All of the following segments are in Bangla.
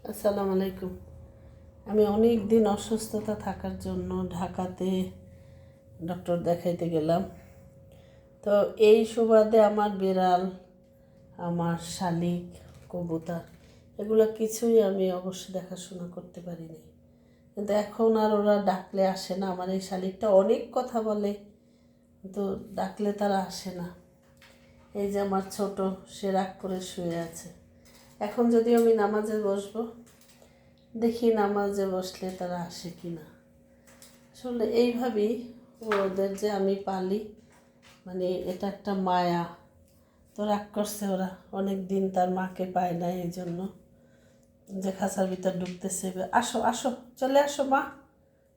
আসসালামু আলাইকুম। আমি অনেক দিন অসুস্থতা থাকার জন্য ঢাকাতে ডক্টর দেখাইতে গেলাম। তো এই সুবাদে আমার বিড়াল, আমার শালিক, কবুতর এগুলো কিছুই আমি অবশ্য দেখাশোনা করতে পারিনি। কিন্তু এখন আর ওরা ডাকলে আসে না। আমার এই শালিকটা অনেক কথা বলে, কিন্তু ডাকলে তারা আসে না। এই যে আমার ছোট, সে রাগ করে শুয়ে আছে। এখন যদি আমি নামাজে বসবো, দেখি নামাজে বসলে তারা আসে কি না। আসলে এইভাবেই ওদের যে আমি পালি, মানে এটা একটা মায়া। তো রাগ করছে ওরা, অনেক দিন তার মাকে পায় না, এই জন্য যে খাঁচার ভিতর ঢুকতেছে। আসো আসো, চলে আসো মা,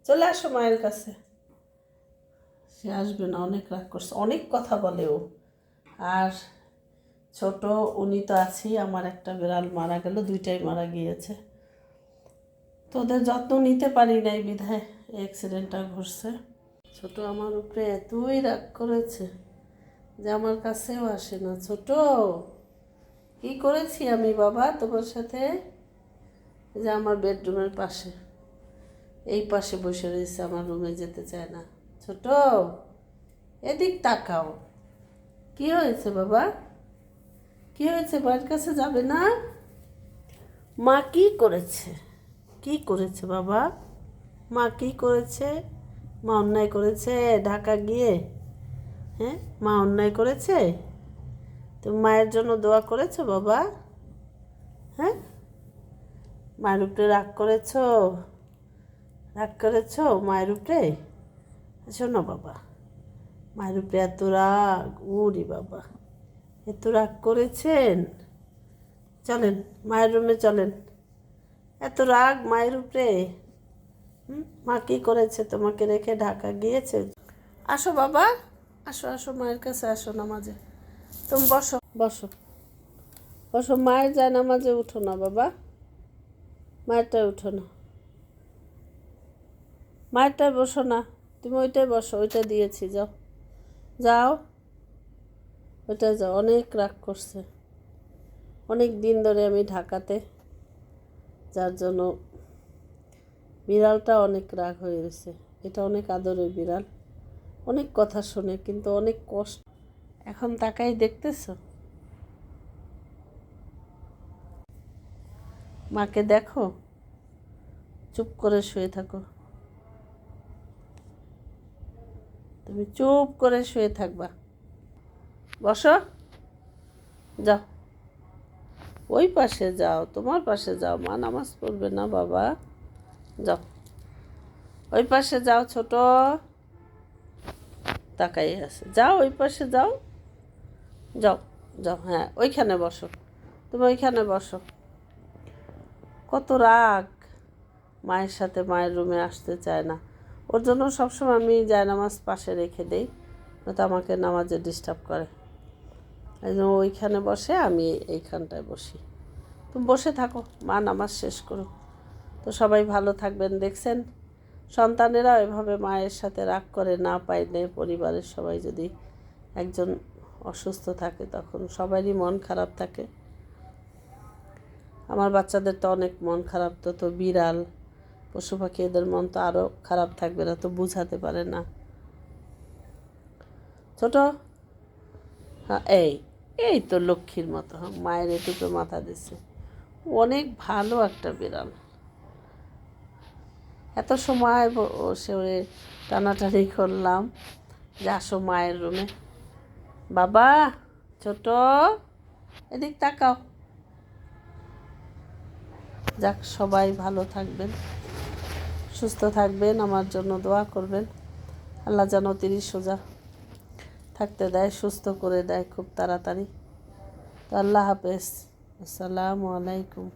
চলে আসো মায়ের কাছে। সে আসবে না, অনেক রাগ করছে, অনেক কথা বলে ও। আর ছোট, উনি তো আছেই। আমার একটা বিড়াল মারা গেল, দুইটাই মারা গিয়েছে। তো ওদের যত্ন নিতে পারি নাই বিধায় অ্যাক্সিডেন্টটা ঘটছে। ছোট আমার উপরে এতই রাগ করেছে যে আমার কাছেও আসে না। ছোট, কি করেছি আমি বাবা তোমার সাথে? যে আমার বেডরুমের পাশে, এই পাশে বসে রয়েছে, আমার রুমে যেতে চায় না। ছোট, এদিক তাকাও। কি হয়েছে বাবা? কি হয়েছে? মায়ের কাছে যাবে না? মা কি করেছে? কি করেছে বাবা? মা কি করেছে? মা অন্যায় করেছে ঢাকা গিয়ে? হ্যাঁ, মা অন্যায় করেছে? তুমি মায়ের জন্য দোয়া করেছো বাবা? হ্যাঁ, মায়ের উপরে রাগ করেছো? রাগ করেছো মায়ের উপরে? শোনো বাবা, মায়ের উপরে এত রাগ, উরি বাবা, এত রাগ করেছেন? চলেন মায়ের রুমে চলেন। এত রাগ মায়ের উপরে? মা কি করেছে তোমাকে রেখে ঢাকা গিয়েছে? আসো বাবা, আসো আসো মায়ের কাছে আসো নামাজে। তুমি বসো বসো বসো, মায়ের যায় নামাজে উঠো না বাবা, মায়েরটায় উঠো না, মায়েরটায় বসো না, তুমি ওইটাই বসো, ওইটা দিয়েছি, যাও যাও, ওইটাই যাও। অনেক রাগ করছে, অনেক দিন ধরে আমি ঢাকাতে, যার জন্য বিড়ালটা অনেক রাগ হয়ে গেছে। এটা অনেক আদরের বিড়াল, অনেক কথা শোনে, কিন্তু অনেক কষ্ট। এখন তাকাই দেখতেছো, মাকে দেখো, চুপ করে শুয়ে থাকো। তুমি চুপ করে শুয়ে থাকবা। বসো, যাও ওই পাশে যাও, তোমার পাশে যাও। মা নামাজ পড়বে না বাবা, যাও ওই পাশে যাও। ছোট, তাকাই আছে, যাও ওই পাশে যাও, যাও যাও। হ্যাঁ, ওইখানে বসো, তুমি ওইখানে বসো। কত রাগ, মায়ের সাথে মায়ের রুমে আসতে চায় না। ওর জন্য সবসময় আমি জায়নামাজ পাশে রেখে দেই, নয়তো আমাকে নামাজে ডিস্টার্ব করে। এই জন্য ওইখানে বসে, আমি এইখানটায় বসি। তুমি বসে থাকো, মা নামাজ শেষ করো। তো সবাই ভালো থাকবেন। দেখছেন, সন্তানেরা এভাবে মায়ের সাথে রাগ করে, না পাইলে পরিবারের সবাই যদি একজন অসুস্থ থাকে, তখন সবারই মন খারাপ থাকে। আমার বাচ্চাদের তো অনেক মন খারাপ। তো বিড়াল, পশু পাখি, এদের মন তো আরও খারাপ থাকবে না, তো বুঝাতে পারে না। ছোট, হ্যাঁ, এই এই তো লক্ষ্মীর মতো, হ্যাঁ, মায়ের এটুকু মাথা দিচ্ছে। অনেক ভালো একটা বিড়াল। এত সময় বসে টানাটানি করলাম যে আসো মায়ের রুমে। বাবা, ছোট, এদিক তাকাও। যাক, সবাই ভালো থাকবেন, সুস্থ থাকবেন, আমার জন্য দোয়া করবেন। আল্লাহ যেন 30 সোজা থাকতে দেয়, সুস্থ করে দেয় খুব তাড়াতাড়ি। তো আল্লাহ হাফেজ, আসসালামু আলাইকুম।